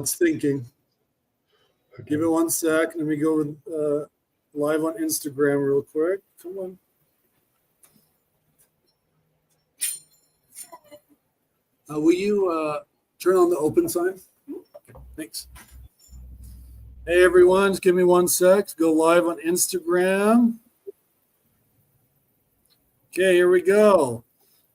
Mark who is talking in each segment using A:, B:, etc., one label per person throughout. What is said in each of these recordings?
A: it's thinking. Okay. Give it 1 sec. Let me go live on Instagram real quick. Come on. Will you turn on the open sign? Thanks. Hey, everyone. Just give me 1 sec. Go live on Instagram. Okay, here we go.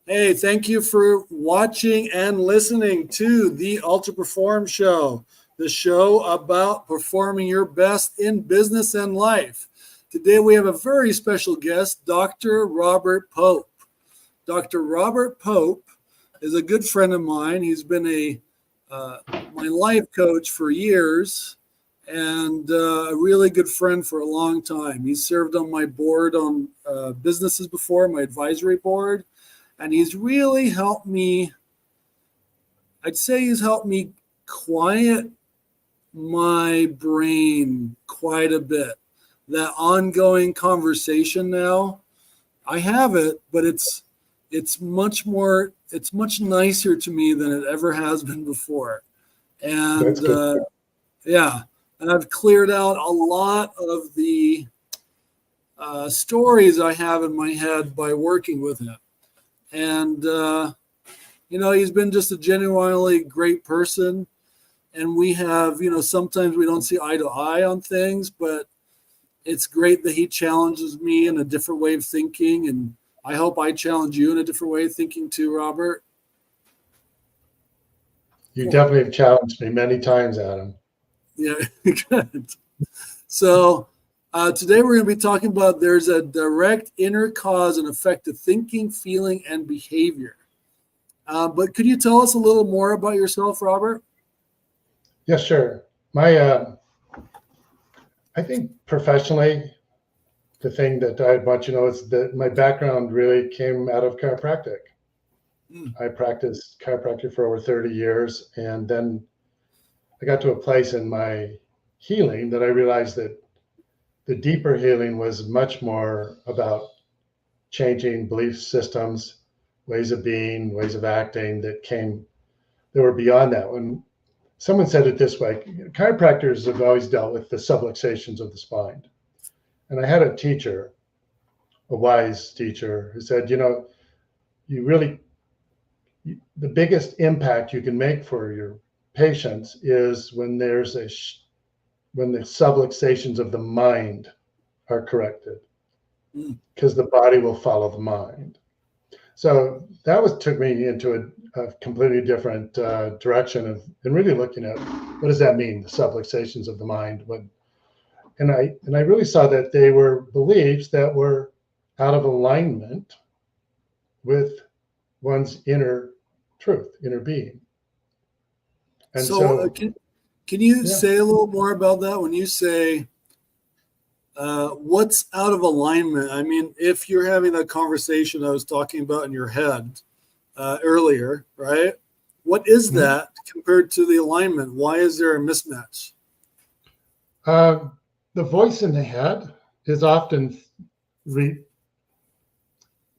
A: Hey, thank you for watching and listening to the Ultra Perform Show, the show about performing your best in business and life. Today we have a very special guest, Dr. Robert Pope. Dr. Robert Pope is a good friend of mine. He's been my life coach for years and a really good friend for a long time. He served on my board on businesses before, my advisory board. And he's really helped me, I'd say he's helped me quiet my brain quite a bit. That ongoing conversation now, I have it, but it's much nicer to me than it ever has been before. And and I've cleared out a lot of the stories I have in my head by working with him. And, he's been just a genuinely great person. And we have, sometimes we don't see eye to eye on things, but it's great that he challenges me in a different way of thinking. And I hope I challenge you in a different way of thinking too, Robert.
B: You definitely have challenged me many times, Adam.
A: Yeah, good. So today we're going to be talking about there's a direct inner cause and effect of thinking, feeling, and behavior. But could you tell us a little more about yourself, Robert?
B: Yes, sure. I think professionally, the thing that I want you to know is that my background really came out of chiropractic. I practiced chiropractic for over 30 years, and then I got to a place in my healing that I realized that the deeper healing was much more about changing belief systems, ways of being, ways of acting that were beyond that. When someone said it this way, chiropractors have always dealt with the subluxations of the spine. And I had a teacher, a wise teacher, who said, the biggest impact you can make for your patients is when when the subluxations of the mind are corrected, because the body will follow the mind. So that took me into a completely different direction and really looking at what does that mean, the subluxations of the mind. And I really saw that they were beliefs that were out of alignment with one's inner truth, inner being. And so
A: can you say a little more about that when you say what's out of alignment? I mean, if you're having that conversation I was talking about in your head earlier, right? What is that compared to the alignment? Why is there a mismatch?
B: The voice in the head is often,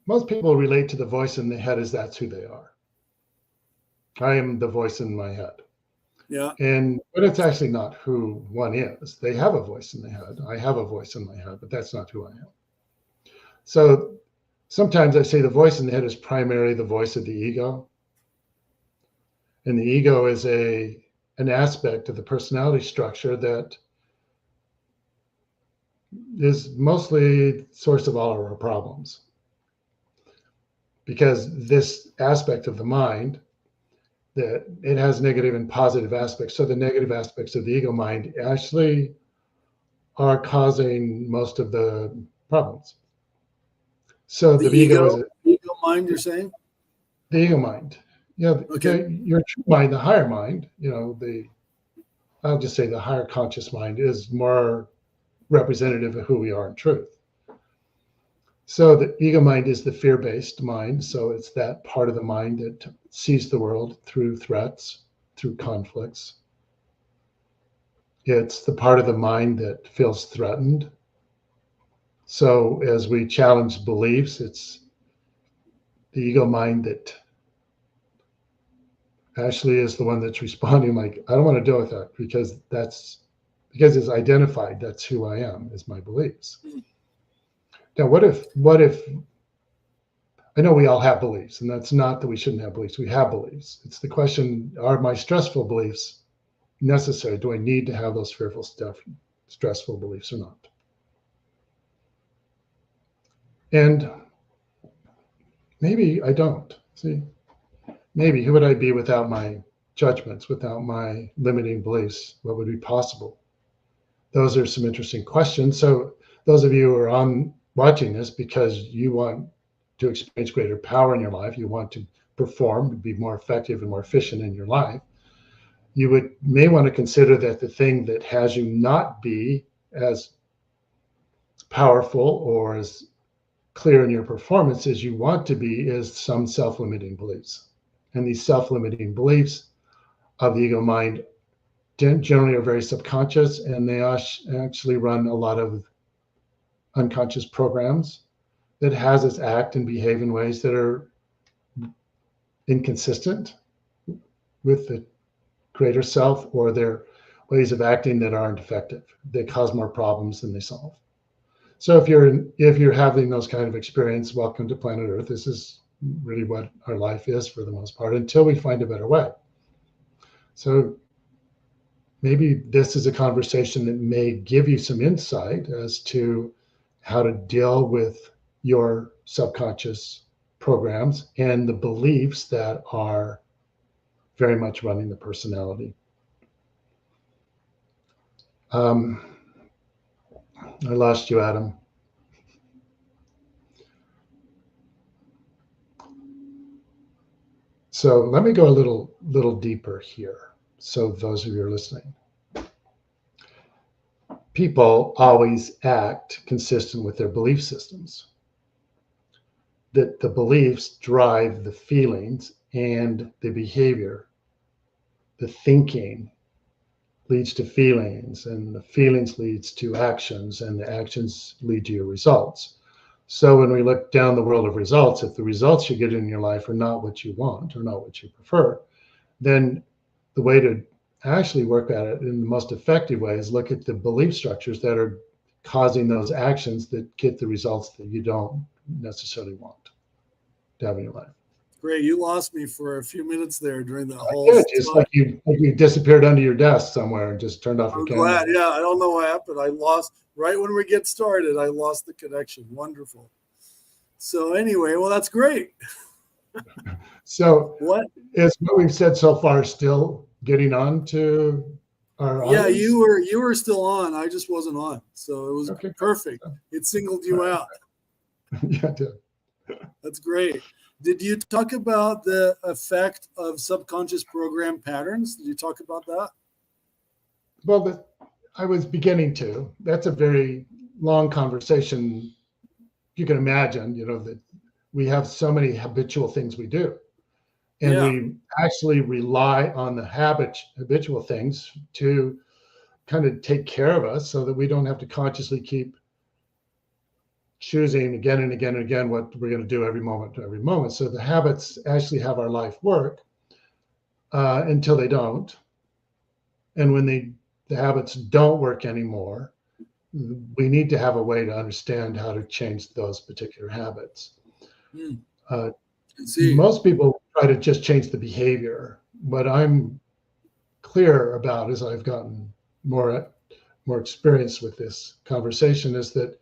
B: most people relate to the voice in the head as that's who they are. I am the voice in my head.
A: Yeah.
B: But it's actually not who one is. They have a voice in the head. I have a voice in my head, but that's not who I am. So sometimes I say the voice in the head is primarily the voice of the ego. And the ego is an aspect of the personality structure that is mostly the source of all of our problems. Because this aspect of the mind, that it has negative and positive aspects. So the negative aspects of the ego mind actually are causing most of the problems. So the ego
A: mind, you're saying?
B: The ego mind. Yeah,
A: okay.
B: Your true mind, the higher mind, I'll just say the higher conscious mind is more representative of who we are in truth. So the ego mind is the fear-based mind. So it's that part of the mind that sees the world through threats, through conflicts. It's the part of the mind that feels threatened. So as we challenge beliefs, it's the ego mind that Ashley is the one that's responding like, I don't want to deal with that because it's identified. That's who I am, is my beliefs. Now, what if I know we all have beliefs, and that's not that we shouldn't have beliefs. We have beliefs. It's the question, are my stressful beliefs necessary? Do I need to have those fearful stressful beliefs or not? And maybe I don't. See, maybe who would I be without my judgments, without my limiting beliefs? What would be possible? Those are some interesting questions. So those of you who are watching this because you want to experience greater power in your life, you want to perform, be more effective and more efficient in your life, you may want to consider that the thing that has you not be as powerful or as clear in your performance as you want to be is some self-limiting beliefs. And these self-limiting beliefs of the ego mind generally are very subconscious, and they actually run a lot of unconscious programs that has us act and behave in ways that are inconsistent with the greater self, or their ways of acting that aren't effective. They cause more problems than they solve. So if you're having those kind of experience, welcome to planet Earth. This is really what our life is for the most part, until we find a better way. So maybe this is a conversation that may give you some insight as to how to deal with your subconscious programs and the beliefs that are very much running the personality. I lost you, Adam. So let me go a little deeper here. So those of you who are listening, people always act consistent with their belief systems. That the beliefs drive the feelings and the behavior. The thinking leads to feelings, and the feelings leads to actions, and the actions lead to your results. So when we look down the world of results, if the results you get in your life are not what you want or not what you prefer, then the way to actually work at it in the most effective way is look at the belief structures that are causing those actions that get the results that you don't necessarily want to have in your life.
A: Great. You lost me for a few minutes there during the whole.
B: Yeah, just like you disappeared under your desk somewhere and just turned off your camera.
A: Glad. Yeah, I don't know what happened. I lost right when we get started. I lost the connection. Wonderful. So anyway, well, that's great.
B: So what we've said so far still getting on to our audience?
A: Yeah, you were still on. I just wasn't on. So it was perfect. It singled you out.
B: Yeah, it did.
A: That's great. Did you talk about the effect of subconscious program patterns? Did you talk about that?
B: Well, I was beginning to. That's a very long conversation. You can imagine, that we have so many habitual things we do. And we actually rely on the habitual things to kind of take care of us so that we don't have to consciously keep choosing again and again and again what we're going to do every moment to every moment. So the habits actually have our life work until they don't. And when the habits don't work anymore, we need to have a way to understand how to change those particular habits. Most people try to just change the behavior. What I'm clear about as I've gotten more experience with this conversation is that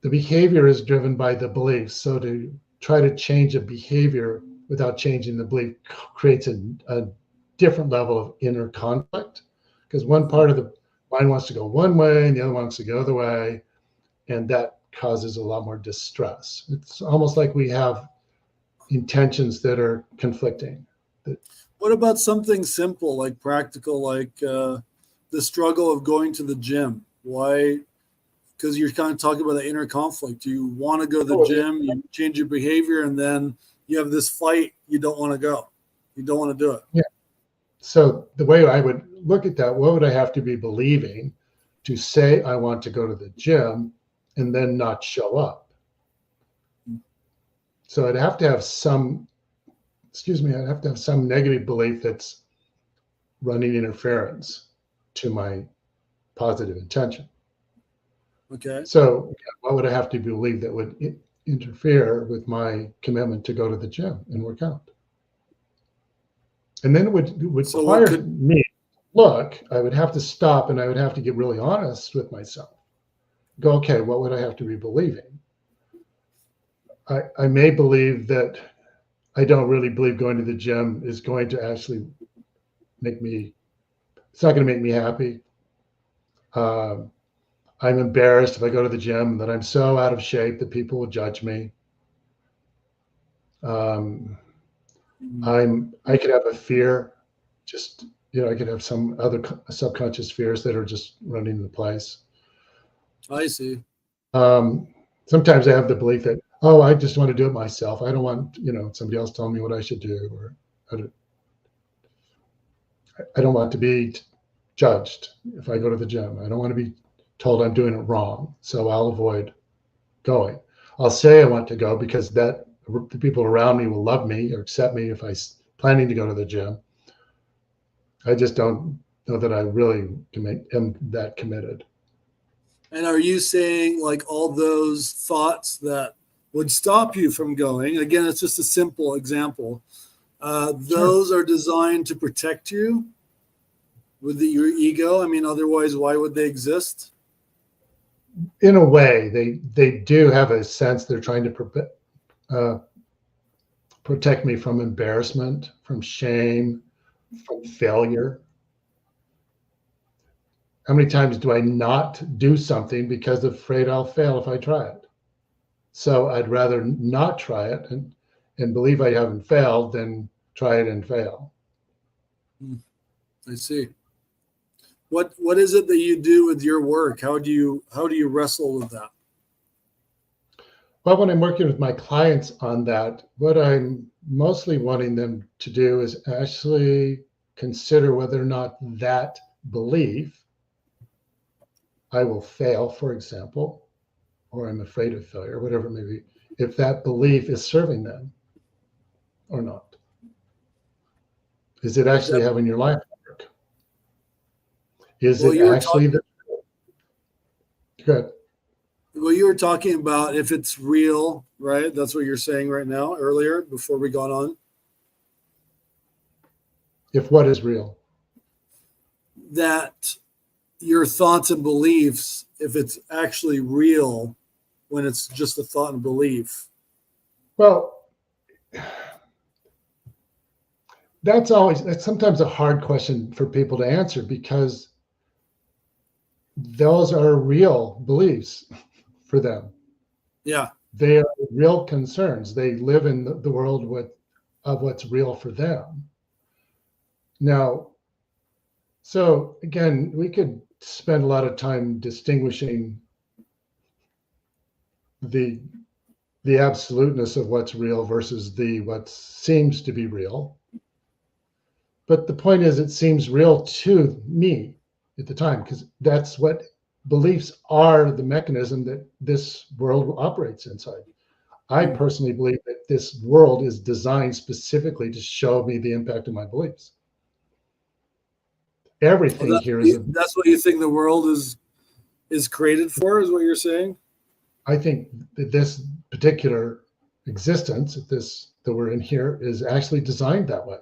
B: the behavior is driven by the beliefs. So to try to change a behavior without changing the belief creates a different level of inner conflict, because one part of the mind wants to go one way and the other wants to go the other way, and that causes a lot more distress. It's almost like we have intentions that are conflicting.
A: What about something simple, like practical, like the struggle of going to the gym? Why? Because you're kind of talking about the inner conflict. You want to go to the gym, you change your behavior, and then you have this fight. You don't want to go. You don't want to do it.
B: Yeah. So the way I would look at that, what would I have to be believing to say I want to go to the gym and then not show up? So I'd have to have some excuse me, I'd have to have some negative belief that's running interference to my positive intention.
A: Okay.
B: So what would I have to believe that would interfere with my commitment to go to the gym and work out? And then it would require me, look, I would have to stop and I would have to get really honest with myself. Go, okay, what would I have to be believing? I may believe that I don't really believe going to the gym is going to actually make me, it's not going to make me happy. I'm embarrassed if I go to the gym that I'm so out of shape that people will judge me. I could have a fear, just, I could have some other subconscious fears that are just running into place.
A: I see.
B: Sometimes I have the belief that, oh, I just want to do it myself. I don't want, somebody else telling me what I should do, or I don't want to be judged if I go to the gym. I don't want to be told I'm doing it wrong. So I'll avoid going. I'll say I want to go because the people around me will love me or accept me if I'm planning to go to the gym. I just don't know that I really am that committed.
A: And are you saying like all those thoughts that would stop you from going? Again, it's just a simple example. Those are designed to protect you with your ego. I mean, otherwise, why would they exist?
B: In a way, they do have a sense they're trying to protect me from embarrassment, from shame, from failure. How many times do I not do something because I'm afraid I'll fail if I try it? So I'd rather not try it and believe I haven't failed than try it and fail.
A: I see. What is it that you do with your work? How do you wrestle with that?
B: Well, when I'm working with my clients on that, what I'm mostly wanting them to do is actually consider whether or not that belief, I will fail, for example, or I'm afraid of failure, whatever it may be, if that belief is serving them or not. Is it actually having your life work? Is it actually good?
A: Well, you were talking about if it's real, right? That's what you're saying right now, earlier, before we got on.
B: If what is real?
A: That your thoughts and beliefs, if it's actually real, when it's just a thought and belief.
B: Well, that's sometimes a hard question for people to answer because those are real beliefs for them.
A: Yeah.
B: They are real concerns. They live in the world of what's real for them. Now, so again, we could spend a lot of time distinguishing the absoluteness of what's real versus what seems to be real. But the point is, it seems real to me at the time because that's what beliefs are, the mechanism that this world operates inside. I personally believe that this world is designed specifically to show me the impact of my beliefs. Everything here is
A: that's what you think the world is created for, is what you're saying?
B: I think that this particular existence, that we're in here, is actually designed that way.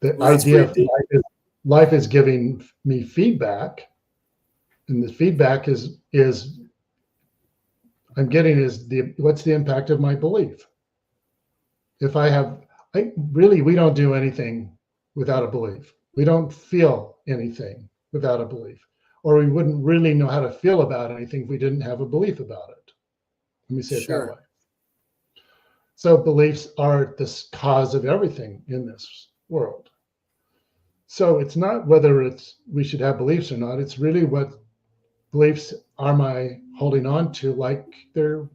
B: The idea of life is giving me feedback, and the feedback is I'm getting is what's the impact of my belief? If we don't do anything without a belief. We don't feel anything without a belief, or we wouldn't really know how to feel about anything if we didn't have a belief about it. Let me say it that way. So beliefs are the cause of everything in this world. So it's not whether we should have beliefs or not. It's really what beliefs am I holding on to, like they're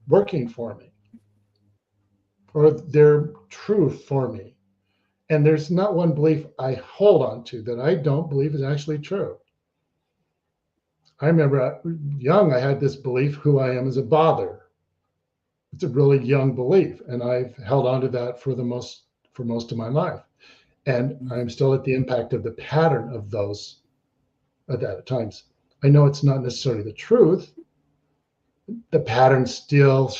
B: working for me, or they're true for me. And there's not one belief I hold on to that I don't believe is actually true. I remember young, I had this belief who I am is a bother. It's a really young belief, and I've held on to that for most of my life. And I'm still at the impact of the pattern of those at times. I know it's not necessarily the truth. The pattern still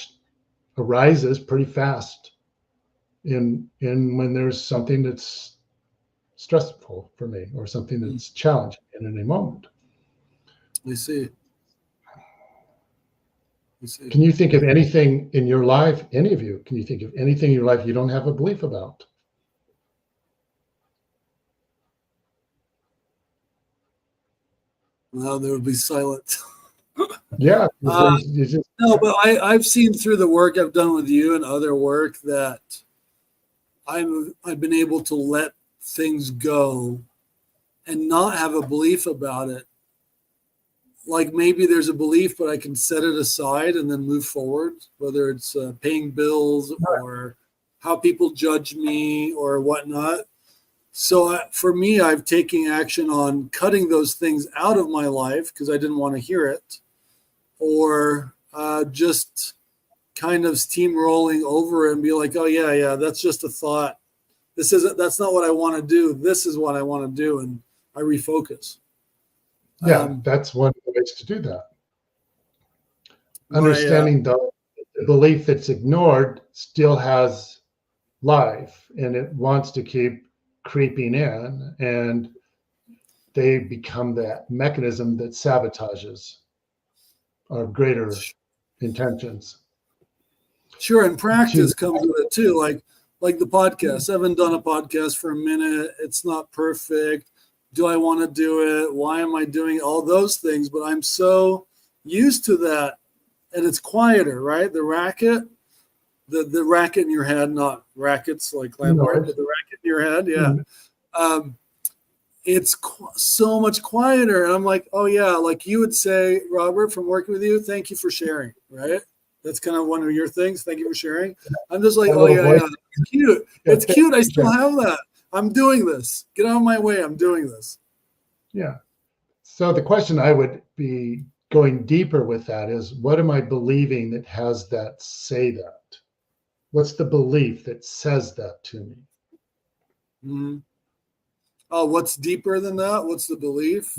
B: arises pretty fast in when there's something that's stressful for me or something that's challenging in any moment.
A: I see.
B: Can you think of anything in your life, any of you, can you think of anything in your life you don't have a belief about?
A: Well, there would be silence.
B: Yeah.
A: No, but I've seen through the work I've done with you and other work that I've been able to let things go and not have a belief about it. Like maybe there's a belief, but I can set it aside and then move forward, whether it's paying bills or how people judge me or whatnot. So for me, I've taken action on cutting those things out of my life because I didn't want to hear it, or just kind of steamrolling over it and be like, oh yeah, that's just a thought. That's not what I want to do. This is what I want to do. And I refocus.
B: Yeah, that's one of the ways to do that. Understanding the belief that's ignored still has life and it wants to keep creeping in, and they become that mechanism that sabotages our greater intentions.
A: Sure, and practice comes with it too. Like the podcast. I haven't done a podcast for a minute. It's not perfect. Do I want to do it? Why am I doing all those things? But I'm so used to that, and it's quieter, right? The racket, the racket in your head, not rackets like landlord, but the racket in your head, yeah. It's so much quieter, and I'm like, oh yeah, like you would say, Robert, from working with you, thank you for sharing, right? That's kind of one of your things. Thank you for sharing. I'm just like, oh yeah, it's cute. It's cute. I still have that. I'm doing this. Get out of my way. I'm doing this.
B: Yeah. So the question I would be going deeper with that is, what am I believing that has that say that? What's the belief that says that to me?
A: Mm-hmm. Oh, what's deeper than that? What's the belief?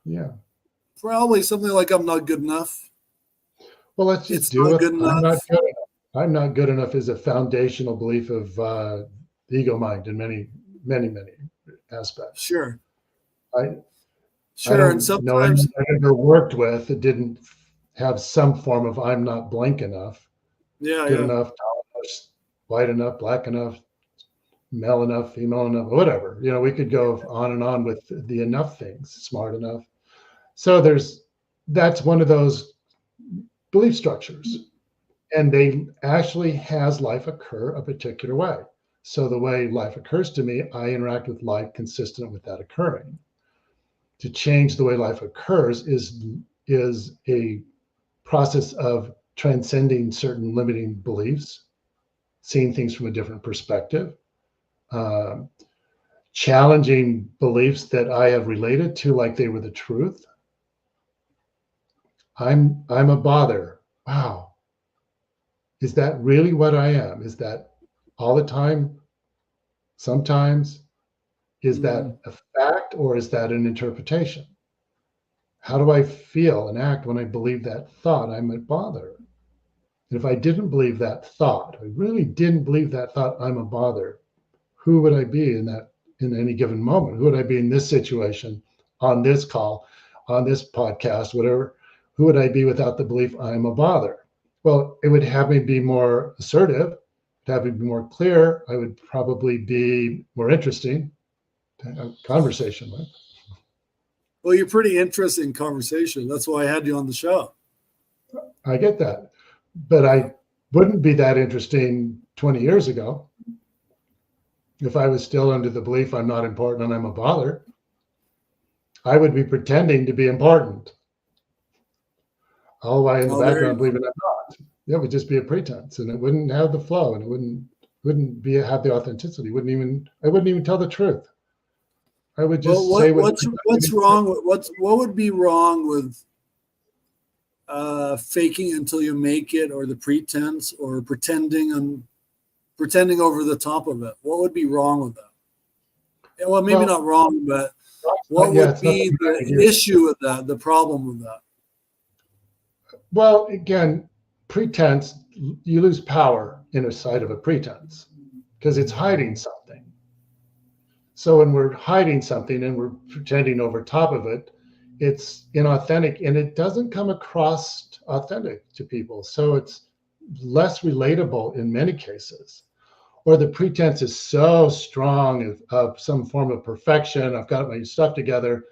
B: Yeah.
A: Probably something like I'm not good enough.
B: Well, let's just do it. I'm not good enough. I'm not good enough is a foundational belief of the ego mind in many aspects.
A: Sure.
B: I don't know anyone I've ever worked with that didn't have some form of I'm not blank enough, good enough, tall enough, white enough, black enough, male enough, female enough, whatever. We could go on and on with the enough things, smart enough. So that's one of those belief structures. And they actually has life occur a particular way. So the way life occurs to me, I interact with life consistent with that occurring. To change the way life occurs is a process of transcending certain limiting beliefs, seeing things from a different perspective, challenging beliefs that I have related to like they were the truth. I'm a bother. Wow. Is that really what I am? Is that all the time? Sometimes? Is that a fact or is that an interpretation? How do I feel and act when I believe that thought? I'm a bother. And if I didn't believe that thought, I really didn't believe that thought, I'm a bother, who would I be in any given moment? Who would I be in this situation, on this call, on this podcast, whatever? Who would I be without the belief I'm a bother? Well, it would have me be more assertive, have me be more clear. I would probably be more interesting to have a conversation with.
A: Well, you're pretty interesting conversation. That's why I had you on the show.
B: I get that. But I wouldn't be that interesting 20 years ago if I was still under the belief I'm not important and I'm a bother. I would be pretending to be important. All the way in the background believing I'm not. It would just be a pretense, and it wouldn't have the flow, and it wouldn't have the authenticity. I wouldn't even tell the truth. I would just say
A: what's wrong with what would be wrong with faking until you make it, or the pretense, or pretending over the top of it? What would be wrong with that? Well, maybe not wrong, but what would be the issue with that, the problem with that?
B: Well, again, pretense, you lose power in a side of a pretense because it's hiding something. So when we're hiding something and we're pretending over top of it, it's inauthentic and it doesn't come across authentic to people. So it's less relatable in many cases. Or the pretense is so strong of some form of perfection, I've got my stuff together,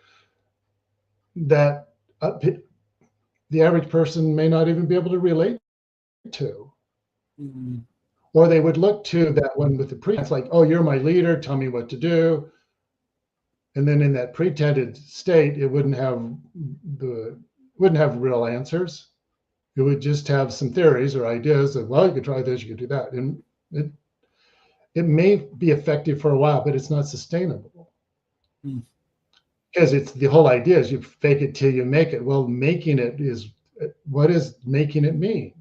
B: that the average person may not even be able to relate to.
A: Mm-hmm.
B: Or they would look to that one with the pretense, like, oh, you're my leader, tell me what to do. And then in that pretended state, it wouldn't have real answers. It would just have some theories or ideas of, well, you could try this, you could do that. And it may be effective for a while, but it's not sustainable. Because it's the whole idea is you fake it till you make it. Well, making it is, what does making it mean?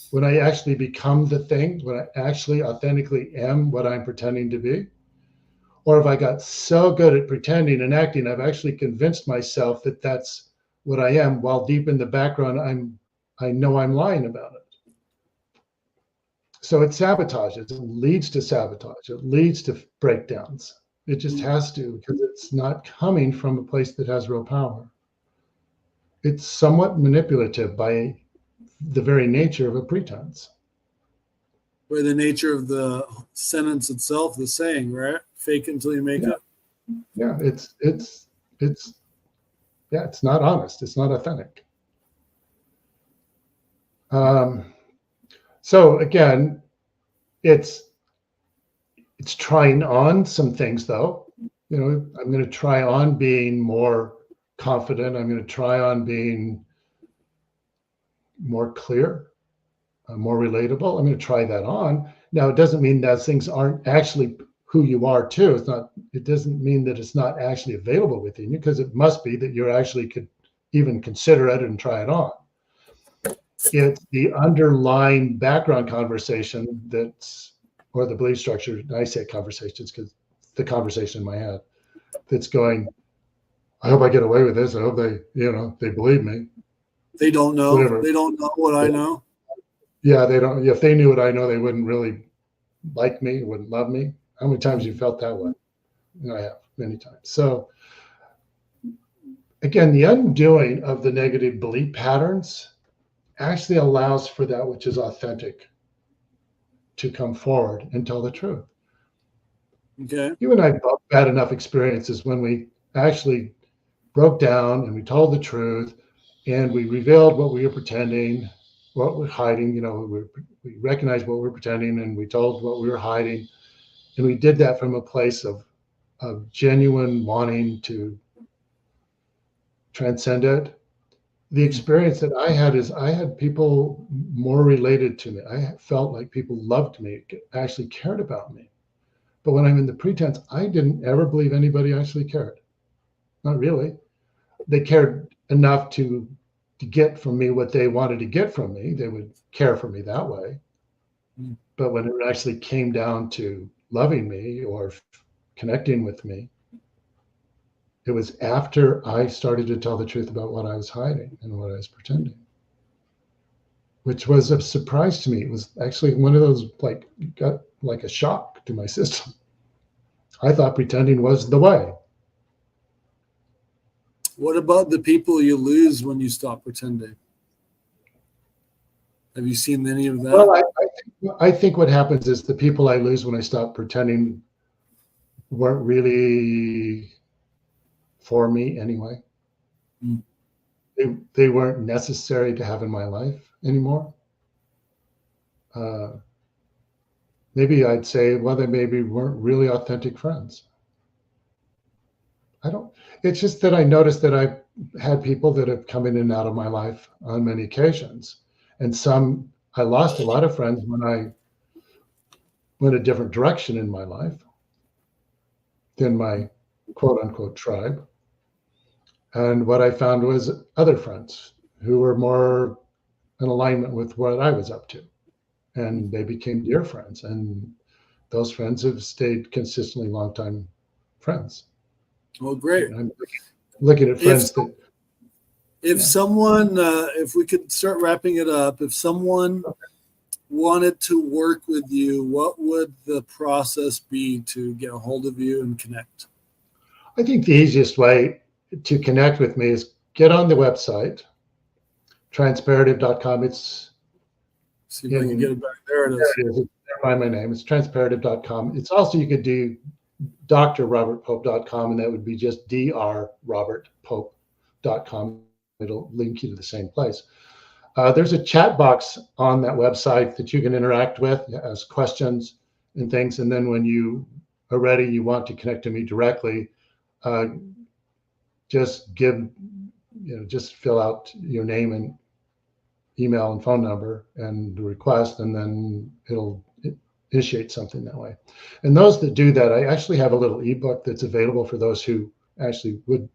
B: When I actually become the thing, when I actually authentically am what I'm pretending to be? Or if I got so good at pretending and acting, I've actually convinced myself that that's what I am, while deep in the background, I know I'm lying about it. So it sabotages, it leads to sabotage, it leads to breakdowns. It just has to, because it's not coming from a place that has real power. It's somewhat manipulative by the very nature of a pretense.
A: By the nature of the sentence itself, the saying, right? Fake until you make it.
B: Yeah, it's not honest. It's not authentic. So again, it's trying on some things though. You know, I'm going to try on being more confident. I'm going to try on being more clear, more relatable. I'm going to try that on. Now, it doesn't mean those things aren't actually who you are too. It doesn't mean that it's not actually available within you, because it must be that you actually could even consider it and try it on. It's the underlying background conversation or the belief structure. I say conversations because the conversation in my head that's going, I hope I get away with this. I hope they believe me.
A: They don't know.
B: Whatever.
A: They don't know what I know.
B: Yeah, they don't. If they knew what I know, they wouldn't really like me, wouldn't love me. How many times you felt that way? I have many times. So again, the undoing of the negative belief patterns actually allows for that which is authentic to come forward and tell the truth.
A: Okay.
B: You and I both had enough experiences when we actually broke down and we told the truth and we revealed what we were pretending, what we're hiding. We recognized what we were pretending and we told what we were hiding. And we did that from a place of genuine wanting to transcend it. The experience that I had is I had people more related to me. I felt like people loved me, actually cared about me. But when I'm in the pretense, I didn't ever believe anybody actually cared. Not really. They cared enough to get from me what they wanted to get from me. They would care for me that way. But when it actually came down to loving me or connecting with me, it was after I started to tell the truth about what I was hiding and what I was pretending, which was a surprise to me. It was actually one of those got like a shock to my system. I thought pretending was the way.
A: What about the people you lose when you stop pretending? Have you seen any of that?
B: Well, I think what happens is the people I lose when I stop pretending weren't really for me anyway. They weren't necessary to have in my life anymore. Maybe I'd say, well, they maybe weren't really authentic friends. It's just that I noticed that I've had people that have come in and out of my life on many occasions. And I lost a lot of friends when I went a different direction in my life than my quote unquote tribe. And what I found was other friends who were more in alignment with what I was up to. And they became dear friends. And those friends have stayed consistently long-time friends.
A: Well, great.
B: And I'm looking at friends
A: if someone, if we could start wrapping it up, if someone wanted to work with you, what would the process be to get a hold of you and connect?
B: I think the easiest way to connect with me is get on the website, transparative.com. It's
A: see if I can get it back. There it is.
B: Find my name. It's transparative.com. It's also, you could do drrobertpope.com, and that would be just drrobertpope.com. It'll link you to the same place. There's a chat box on that website that you can interact with, ask questions and things. And then when you are ready, you want to connect to me directly, just fill out your name and email and phone number and the request, and then it'll initiate something that way. And those that do that, I actually have a little ebook that's available for those who actually would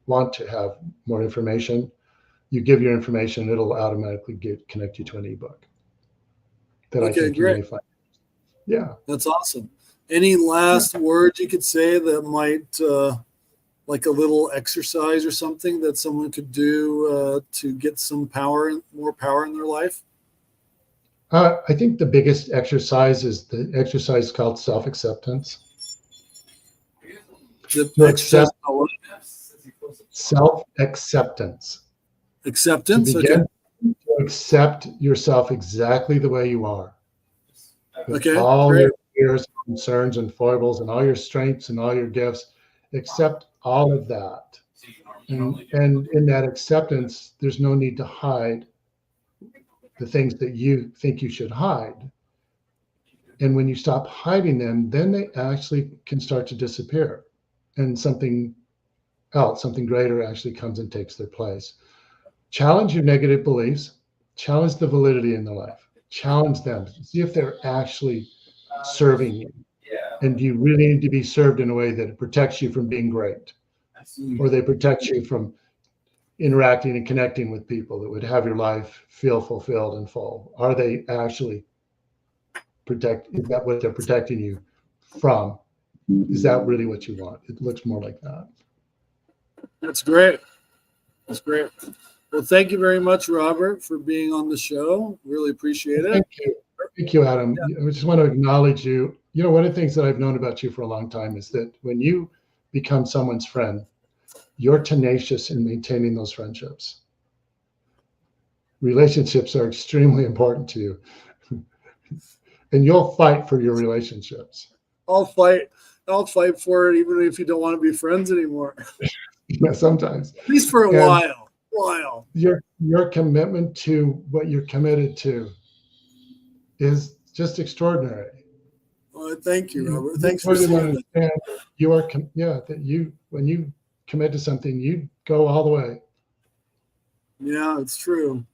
B: want to have more information. You give your information, it'll automatically connect you to an ebook that I think you may find. Yeah.
A: That's awesome. Any last words you could say that might, like a little exercise or something that someone could do to get some more power in their life?
B: I think the biggest exercise is the exercise called self-acceptance. Self-acceptance.
A: Acceptance.
B: To begin to accept yourself exactly the way you are. With all your fears, concerns, and foibles, and all your strengths and all your gifts. Accept all of that. And in that acceptance, there's no need to hide the things that you think you should hide. And when you stop hiding them, then they actually can start to disappear. And something else, something greater actually comes and takes their place. Challenge your negative beliefs, challenge the validity in their life, challenge them, see if they're actually serving you. And do you really need to be served in a way that it protects you from being great? Or they protect you from interacting and connecting with people that would have your life feel fulfilled and full? Are they actually is that what they're protecting you from? Is that really what you want? It looks more like that.
A: That's great. That's great. Well, thank you very much, Robert, for being on the show. Really appreciate it.
B: Thank you. Thank you, Adam. Yeah. I just want to acknowledge you. You know, one of the things that I've known about you for a long time is that when you become someone's friend, you're tenacious in maintaining those friendships. Relationships are extremely important to you. And you'll fight for your relationships.
A: I'll fight for it, even if you don't want to be friends anymore.
B: Yeah, sometimes.
A: At least for a while.
B: Your commitment to what you're committed to is just extraordinary.
A: Well, thank you, Robert. Thanks for saying that.
B: You are, that you, when you commit to something, you go all the way.
A: Yeah, it's true.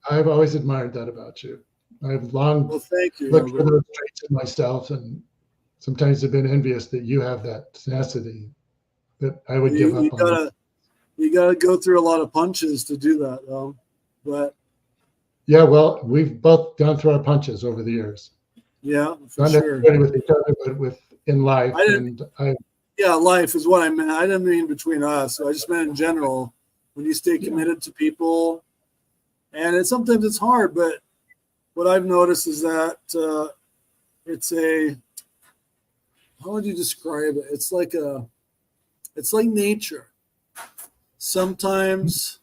B: I've always admired that about you. I've long
A: thank you,
B: looked
A: Robert.
B: for those traits in myself, and sometimes have been envious that you have that tenacity that I would give up on.
A: You gotta go through a lot of punches to do that, though. But
B: yeah, well, we've both gone through our punches over the years.
A: Yeah, for
B: not
A: sure.
B: necessarily with each other, but in life.
A: Life is what I meant. I didn't mean between us. So I just meant in general. When you stay committed to people, and sometimes it's hard, but what I've noticed is that it's how would you describe it? It's like nature. Sometimes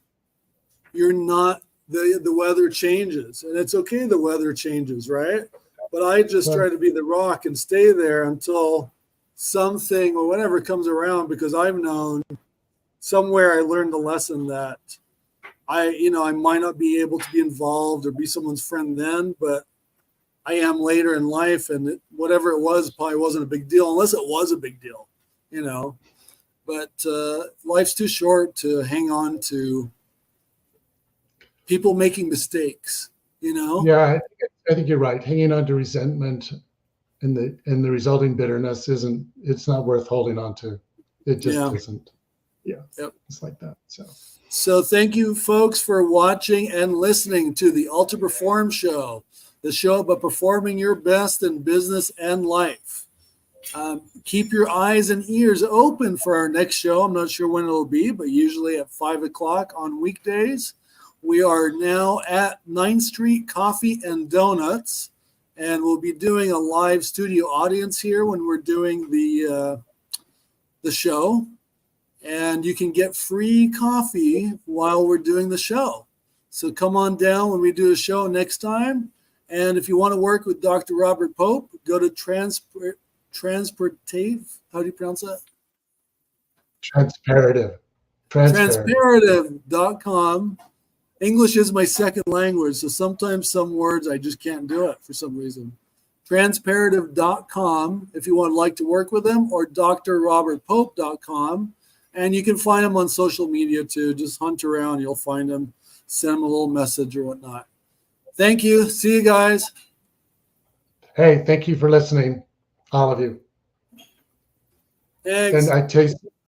A: you're not, the weather changes, and it's okay. The weather changes, right? But I just try to be the rock and stay there until something or whatever comes around, because I've known somewhere I learned the lesson that I might not be able to be involved or be someone's friend then, but I am later in life, and whatever it was probably wasn't a big deal, unless it was a big deal, But life's too short to hang on to people making mistakes,
B: Yeah, I think you're right. Hanging on to resentment and the resulting bitterness it's not worth holding on to. It just isn't. Yeah.
A: Yep.
B: It's like that.
A: So thank you, folks, for watching and listening to the Ultra Perform Show, the show about performing your best in business and life. Keep your eyes and ears open for our next show. I'm not sure when it'll be, but usually at 5 o'clock on weekdays. We are now at 9th Street Coffee and Donuts, and we'll be doing a live studio audience here when we're doing the show. And you can get free coffee while we're doing the show. So come on down when we do a show next time. And if you want to work with Dr. Robert Pope, go to Transportive. How do you pronounce that?
B: Transparative.
A: Transparative.com. English is my second language, so sometimes some words I just can't do it for some reason. Transparative.com if you would like to work with them, or drrobertpope.com. And you can find them on social media too. Just hunt around. You'll find them. Send them a little message or whatnot. Thank you. See you guys.
B: Hey, thank you for listening, all of you.
A: Thanks.
B: And I taste